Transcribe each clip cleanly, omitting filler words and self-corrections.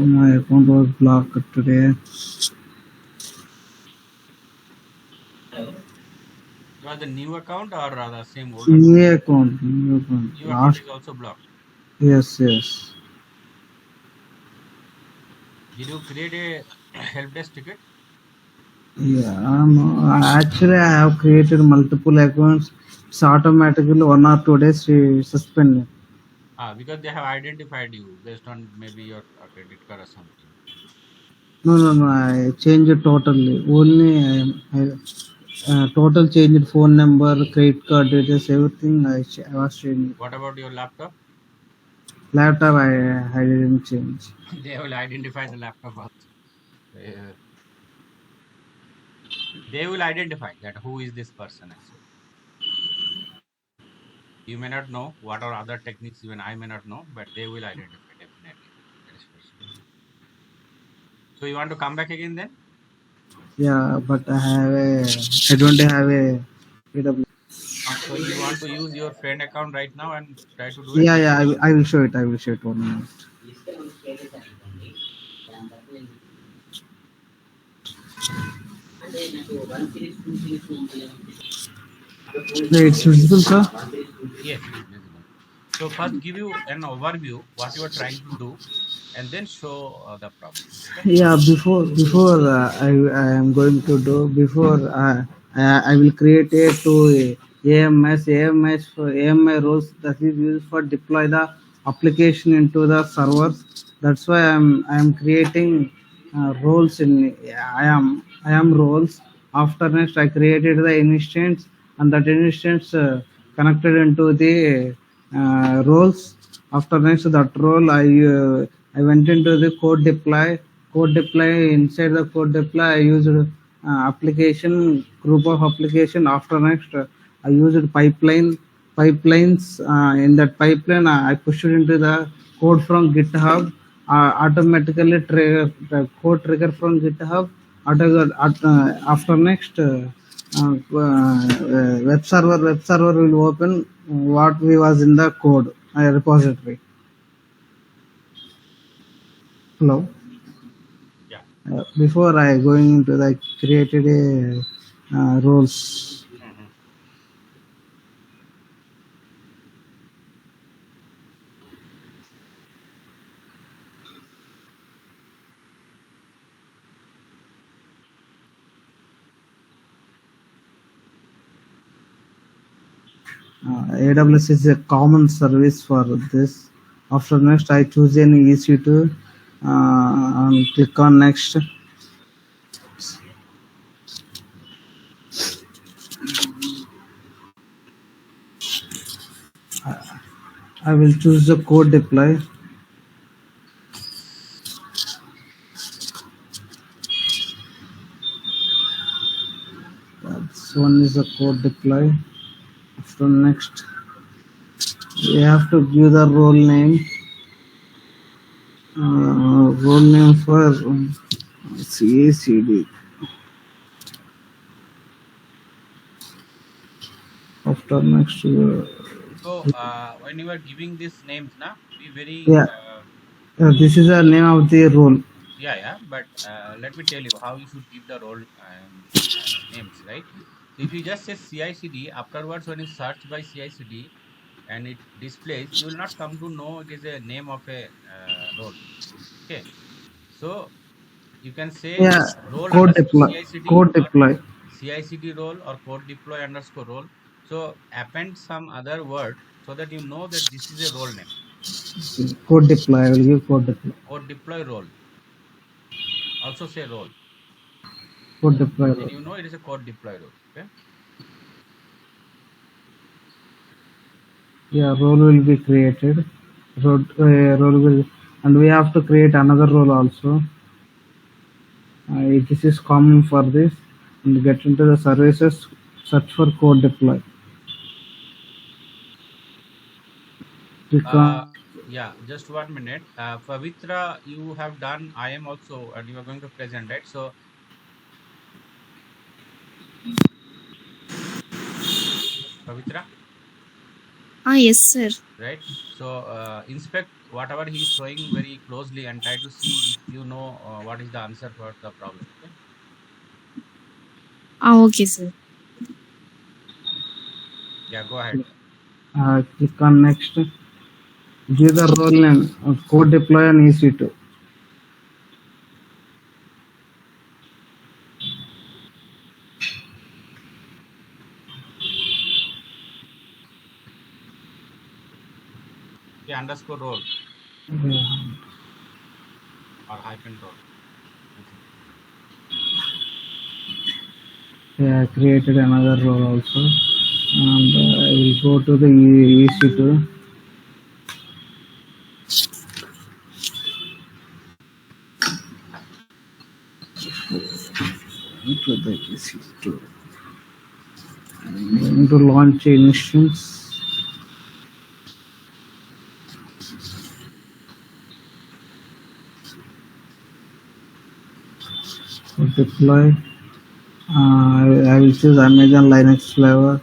My account was blocked today. Was the new account or the same old account? New account. New account. New account is also blocked. Yes, yes. Did you create a help desk ticket? Yeah, actually, I have created multiple accounts. It's automatically 1 or 2 days suspended. Because they have identified you based on maybe your credit card or something. No. I changed it totally. Only total changed phone number, credit card details, everything. I was changing. What about your laptop? Laptop, I didn't change. They will identify the laptop also. They will identify that who is this person actually. You may not know what are other techniques, even I may not know, but they will identify definitely. That is for sure. So you want to come back again then? Yeah, but I don't have a AWS. So you want to use your friend account right now and try to do it? Yeah, I will show it. I will show it 1 minute. It's visible, sir. Yes, it is visible. So first give you an overview what you are trying to do and then show the problem. Okay? Yeah, before I am going to do before I will create a to AMS for AMI roles that is used for deploy the application into the servers. That's why I am creating roles in I am roles. After next I created the instance, and that instance connected into the roles. After next that role I went into the code deploy. Code deploy, inside the code deploy I used application group of application. After next I used pipelines. In that pipeline I pushed it into the code from GitHub. Automatically trigger the code trigger from GitHub. After next web server will open what we was in the code repository. Hello. Yeah. Before I going into the created a roles. Mm-hmm. AWS is a common service for this. After next I choose any EC2 and click on next. I will choose the code deploy. This one is the code deploy. After next we have to give the role name. Role name for CACD. After next So when you are giving these names, na, be very yeah, this is the name of the role. yeah. But let me tell you how you should give the role names, right? So if you just say CI/CD, afterwards when you search by CI/CD and it displays, you will not come to know it is a name of a role. Okay, so you can say Yeah, role code underscore deploy. CI/CD Code or deploy. CI/CD role or code deploy underscore role. So append some other word so that you know that this is a role name. Code deploy. I will give code deploy. Code deploy role. Also say role. Code deploy. Then you know it is a code deploy role. Okay. Yeah, role will be created. Role will, and we have to create another role also. This is common for this. And get into the services. Search for code deploy. Click on Yeah, just 1 minute. Pavitra, you have done I am also, and you are going to present, right? So, Pavitra, Yes, sir. right? So, inspect whatever he is showing very closely and try to see if you know what is the answer for the problem. Okay. Okay, sir. Yeah, go ahead. Click on next. Give the role name. Code deploy and EC2. Okay, underscore role Yeah, or hyphen role. Okay. yeah, I created another role also. And I will go to the EC2. Into the EC2. I'm going to launch an instance. Deploy. I will choose Amazon Linux flavor.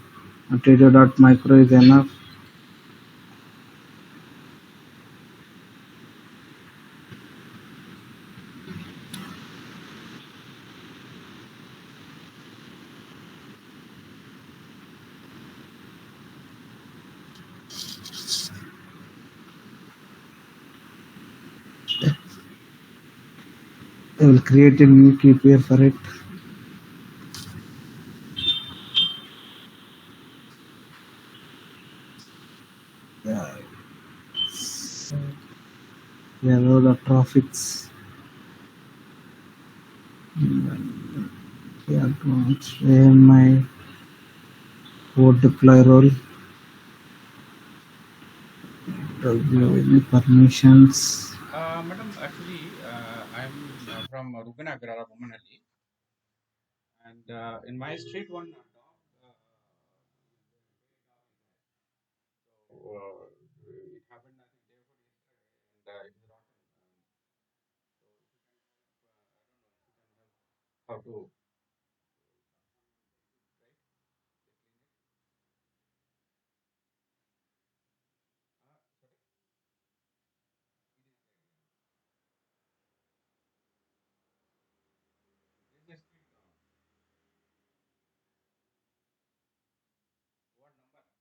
Micro is enough. I will create a new key pair for it. Yeah, yeah, know the traffics. Yeah, advanced AMI code deploy role. Hello. Any permissions. Madam, actually, I'm from Rupinagar, Bomanali, and in my street, one dog, it happened, I think, day before yesterday, and it is rotten. So, if you can help, I don't know if you can help how to, sorry, this is street, what number? 175 Bomanali.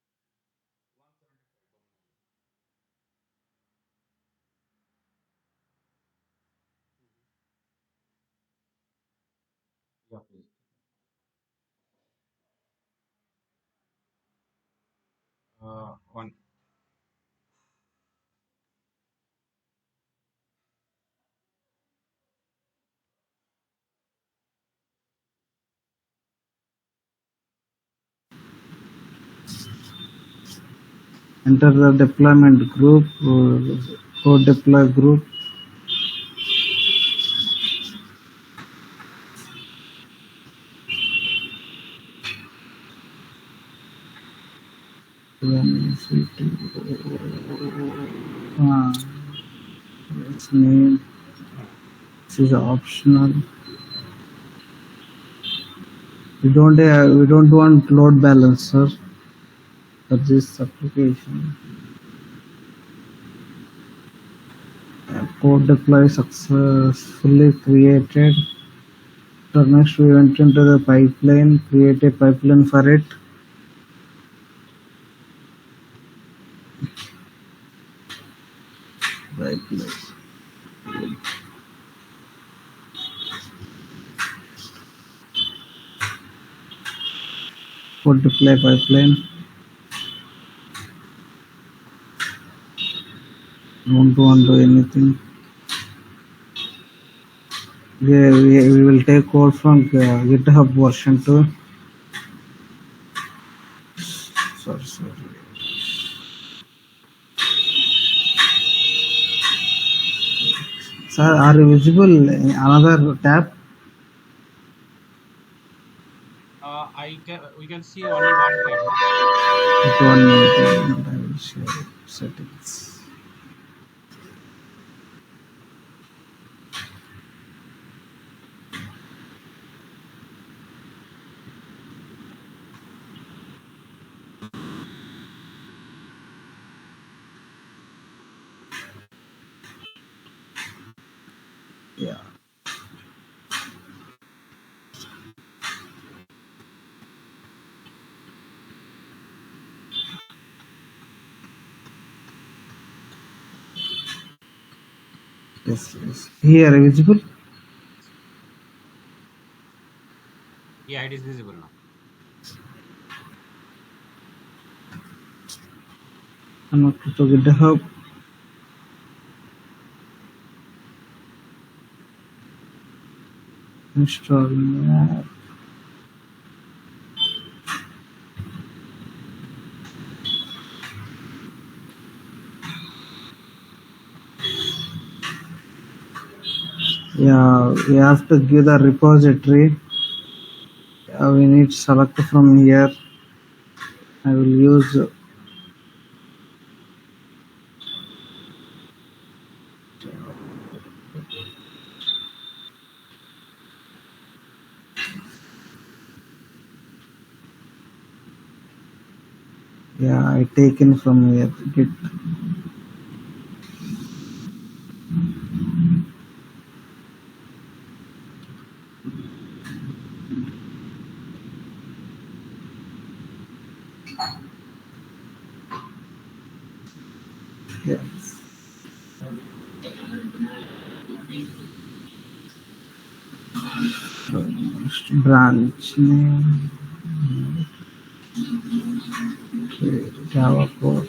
Yeah, please. One. Enter the deployment group. Code deploy group. Ah, its name. This is optional. We don't want load balancer for this application. Code deploy successfully created. So next we went into the pipeline, create a pipeline for it. Pipeline. Code deploy pipeline. Don't want to do anything. We will take code from GitHub version 2. Sorry. Sir, are you visible in another tab? We can see only one tab, no? At 1 minute, I will share settings. Yes, yes. Here visible. Yeah, it is visible now. Connect to GitHub. Installing. Yeah, we have to give the repository. We need select from here. I will use. Yeah, I taken from here. Git. Yes. Branch name. Okay, Java code.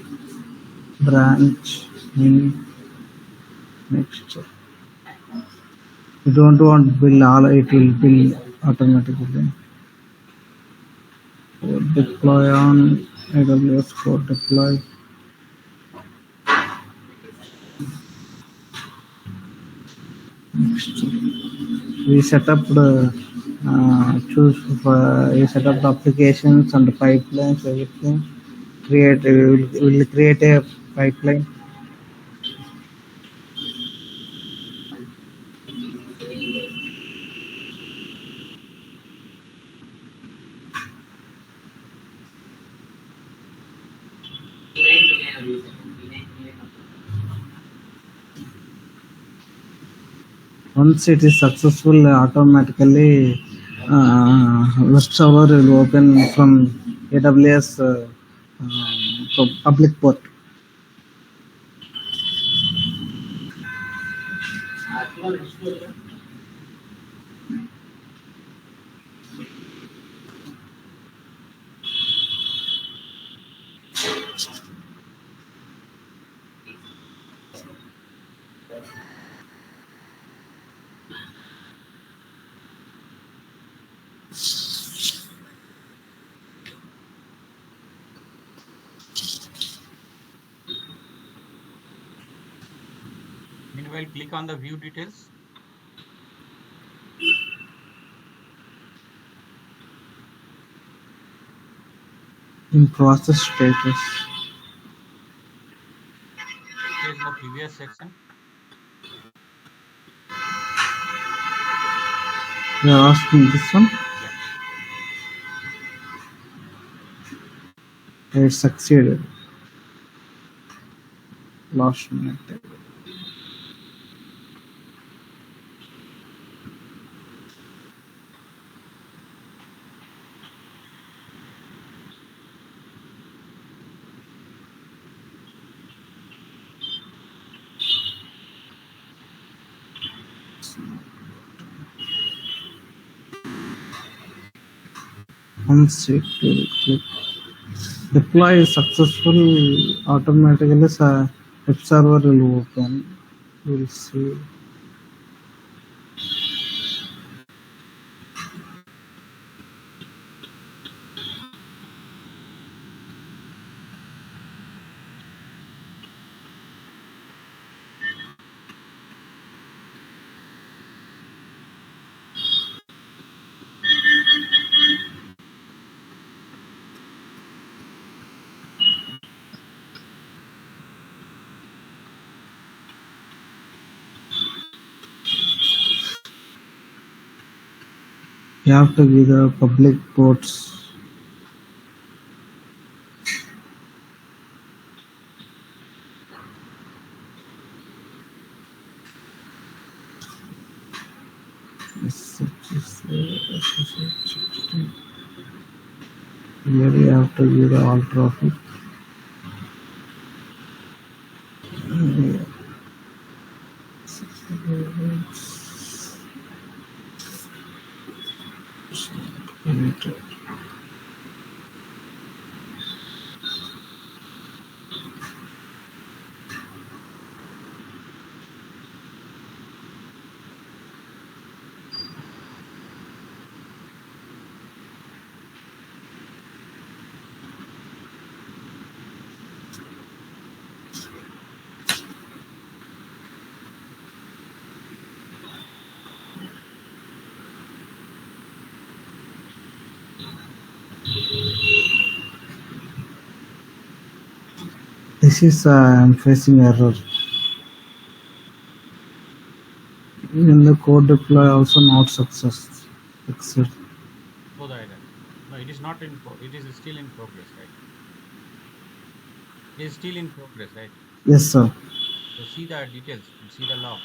Branch name. Next. You don't want build all. It will build automatically. Code deploy on AWS CodeDeploy. Next. We set up the choose for we set up the applications and the pipelines, everything. Create we will create a pipeline. Once it is successful, automatically web server will open from AWS public port. Meanwhile, click on the view details. In process status. It says in the previous section. We are asking this one. Yeah. It succeeded. Last minute. Once it will click deploy is successful, automatically web server will open. We'll see. You have to give the public ports. Here you have to give the all traffic. This is I'm facing error. In the code deploy also not success. Exit. Show the error. No, it is not in. It is still in progress, right? It is still in progress, right? Yes, sir. So see the details. See the log.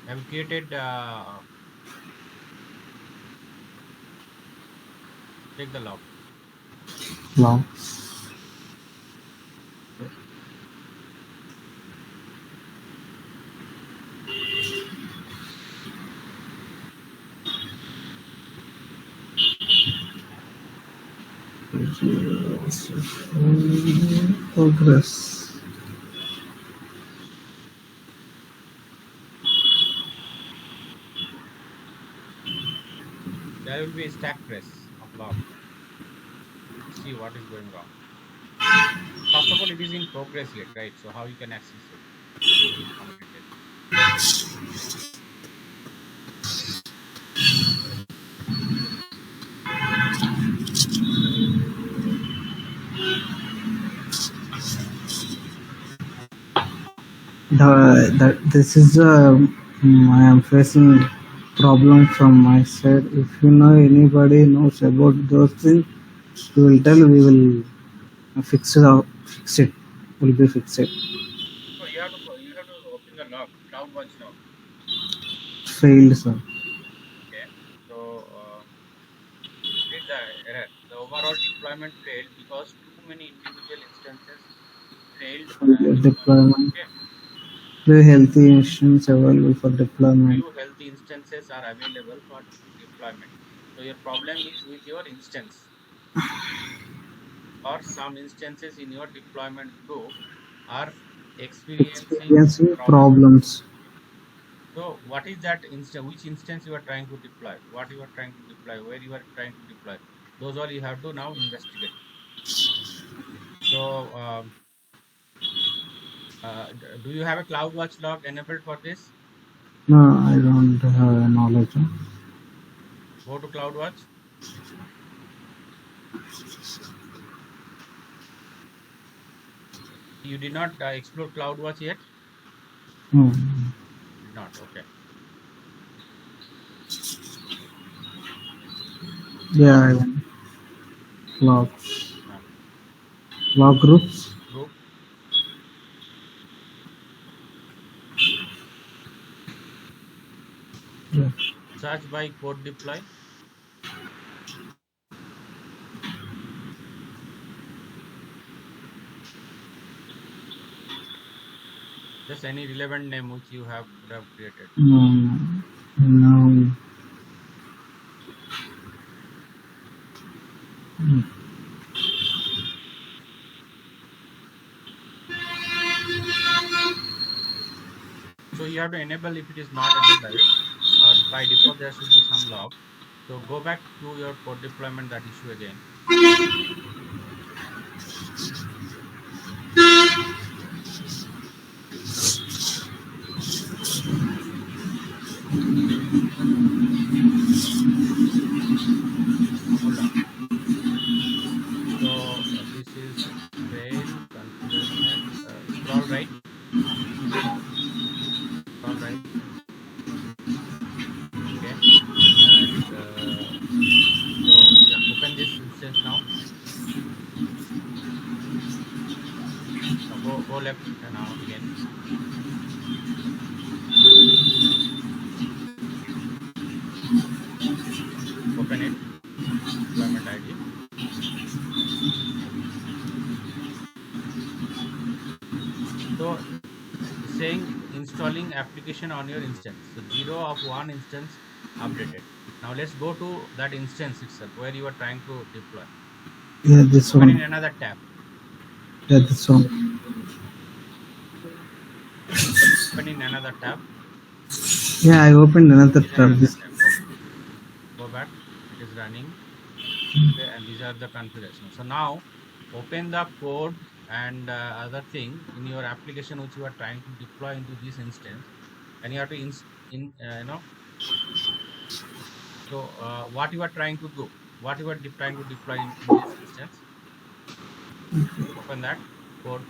Have you created? Check the log. Now. Progress. There will be a stack trace of log. See what is going wrong. First of all, it is in progress yet, right? So how you can access it? It will be completed. This is I am facing problem from my side. If you know anybody knows about those things, you will tell. We will fix it. Fix it. Will be fixed. So you have to open the log, CloudWatch log. Failed, sir. Okay. So read the error. The overall deployment failed because too many individual instances failed deployment. Deployment. Okay. Few healthy instruments available for deployment. Few healthy instances are available for deployment. So your problem is with your instance, or some instances in your deployment group are experiencing Experiencing problem. problems. So what is that instance? Which instance you are trying to deploy? What you are trying to deploy? Where you are trying to deploy? Those all you have to now investigate. So do you have a CloudWatch log enabled for this? No, I don't have knowledge. Go to CloudWatch. You did not explore CloudWatch yet? Hmm. Did not. Okay. Yeah, I went. Logs. Uh, Log groups. Group. Yeah. Search by code deploy. Just any relevant name which you have would have created. No. So you have to enable if it is not enabled, or by default there should be some log. So go back to your code deployment, that issue again. Hold on. So this is fail configuration. Scroll right. Scroll right. Okay. And so yeah, open this instance now. Now go left now again. Open it. Deployment ID. So it's saying installing application on your instance. So 0 of 1 instance updated. Now let's go to that instance itself where you are trying to deploy. Yeah, this Open in one. another tab. Yeah, this one. Open in another tab. Yeah, I opened another Is tab. another This. tab. Okay. Go back. It is running. Okay, and these are the configurations. So now open the code and other thing in your application which you are trying to deploy into this instance, and you have to so what you are trying to do, what you are trying to deploy in this instance. Open that code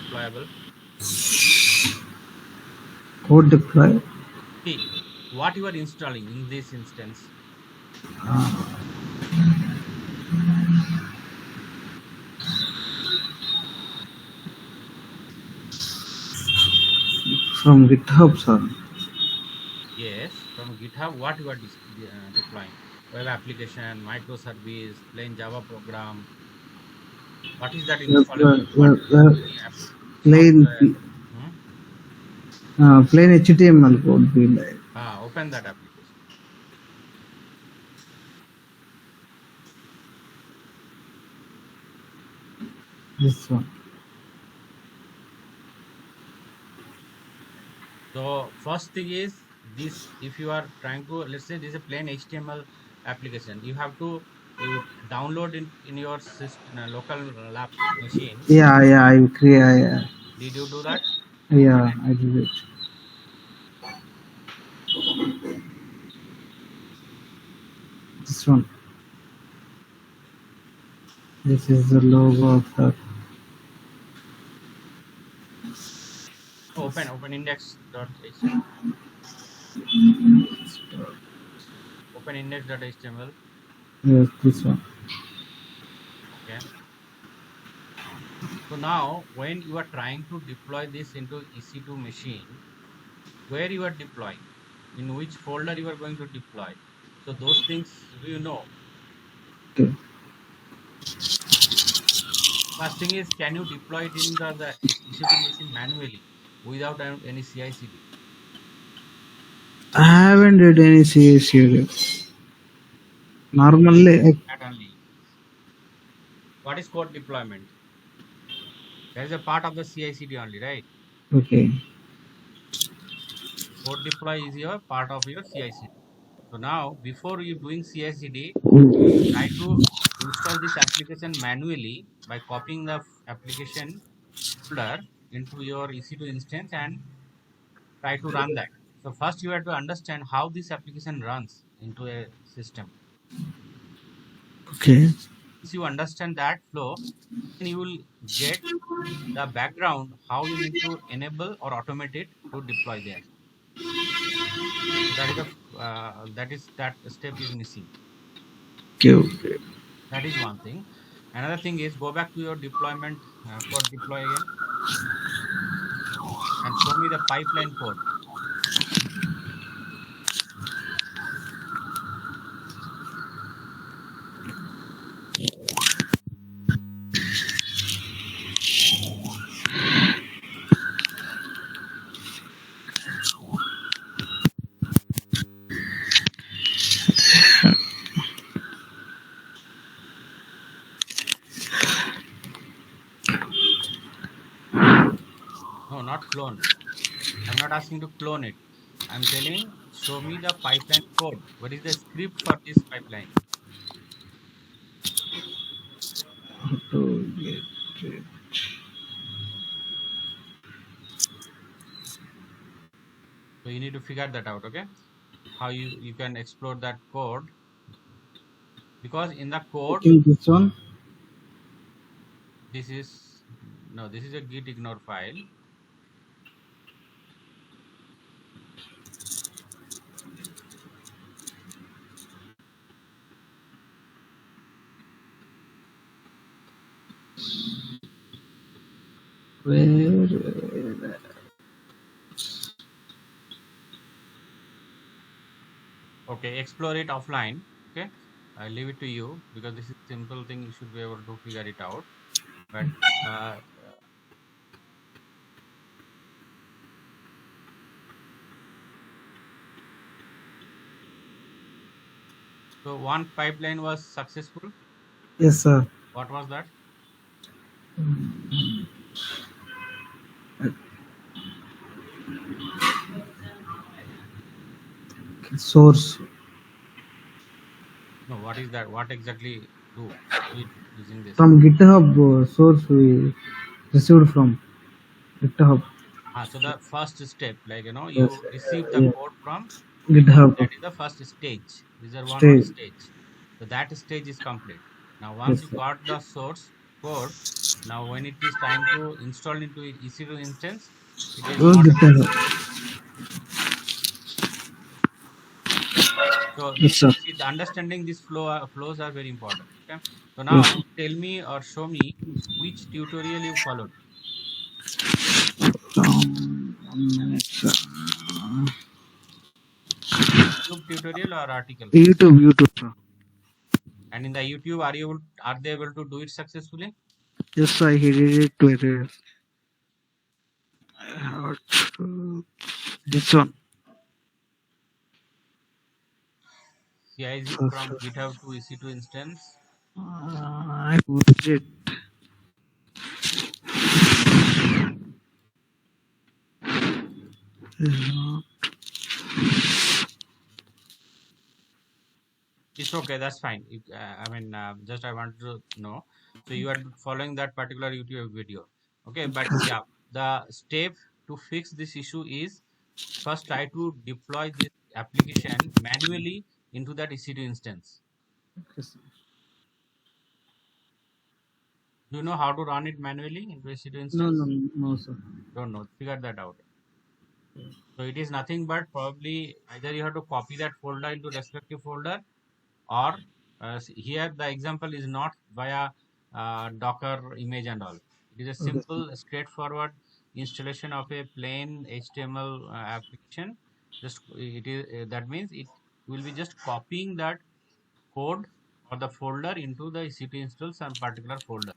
deployable. Code deploy. See what you are installing in this instance. From GitHub, sir. Yes, from GitHub, what you are deploying? Web application, microservice, plain Java program. What is that Web, installable? web, What web, web, any app, plain, software? Hmm? plain HTML code be like Open that application. this one. So first thing is this: if you are trying to, let's say, this is a plain HTML application, you have to download in your system, local lap machine. Yeah, I create. Did you do that? Open Yeah, it. I did it. This one. This is the logo of the. Open index.html. Open index.html. Yes, this one. Okay. So now when you are trying to deploy this into EC2 machine, where you are deploying, in which folder you are going to deploy. So those things do you know? Okay. First thing is, can you deploy it in the EC2 machine manually without any CI/CD? I haven't did any CSU. Only Normally, that only. What is code deployment? That is a part of the CI/CD only, right? okay. Code deploy is your part of your CI/CD. So now, before you doing CI/CD, try to install this application manually by copying the application folder into your EC2 instance and try to run that. So first you have to understand how this application runs into a system. Okay. Once you understand that flow, then you will get the background how you need to enable or automate it to deploy there. So that is that step is missing. Okay. That is one thing. Another thing is go back to your deployment code deploy again and show me the pipeline code. No, not clone. I'm not asking to clone it. I'm telling, show me the pipeline code. What is the script for this pipeline? To get it. So you need to figure that out, okay? How you can explore that code, because in the I code, think this one. this is no, this is a git ignore file. Where? Okay, explore it offline. Okay, I leave it to you because this is simple thing. You should be able to figure it out. But uh, So one pipeline was successful. Yes, sir. What was that? Source No, what is that? What exactly do it using this? from GitHub, source we received from GitHub. So the first step, like Yes, you receive the yeah. code from GitHub. GitHub That is the first stage. These are one stage. stage. So that stage is complete. Now once Yes, you sir. got the source code, now when it is time to install into EC2 instance, it is not a big deal. GitHub. So Yes, sir. the understanding this flows are very important. Okay. So Yes, now sir. tell me or show me which tutorial you followed. 1 minute, sir. YouTube tutorial or article? YouTube, sir. And in the YouTube, are they able to do it successfully? Yes, sir. He did it with this one. CIZ So, from GitHub to EC2 instance. I put it. It's okay, that's fine. Just I want to know. So you are following that particular YouTube video. Okay, but yeah, the step to fix this issue is first try to deploy this application manually into that EC2 instance. Yes, Do you know how to run it manually into EC2 no, no, instance? no, sir. Don't know. Figure that out. So it is nothing but probably either you have to copy that folder into respective folder, or here the example is not via Docker image and all. It is a Okay, sir. simple, straightforward installation of a plain HTML application. Just it is that means it will be just copying that code or the folder into the EC2 install some particular folder.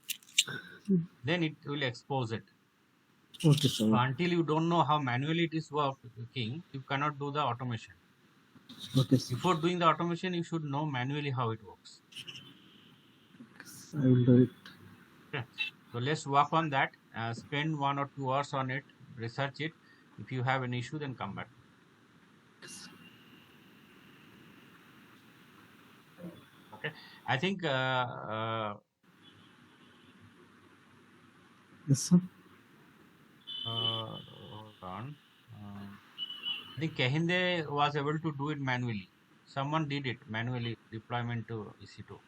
Then it will expose it. Okay, So sir. until you don't know how manually it is working, you cannot do the automation. Okay, sir. Before doing the automation, you should know manually how it works. I will do it. Okay. So let's work on that. Spend 1 or 2 hours on it, research it. If you have an issue, then come back. Okay. I think Yes, sir. hold on. I think Kehinde was able to do it manually. Someone did it manually, deployment to EC2.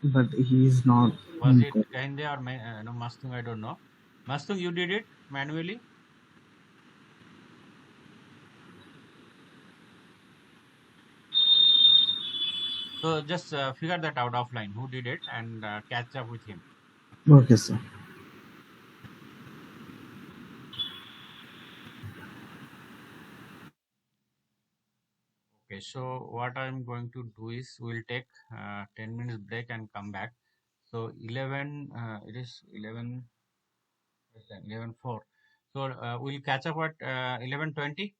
But he is not. Was it Kehinde or no, Mastung? I don't know. Mastung, you did it manually? So just figure that out offline. Who did it and catch up with him. Okay, sir. Okay, so what I'm going to do is we'll take 10 minutes break and come back. So 11, it is 11, 11:04. So we'll catch up at 11:20.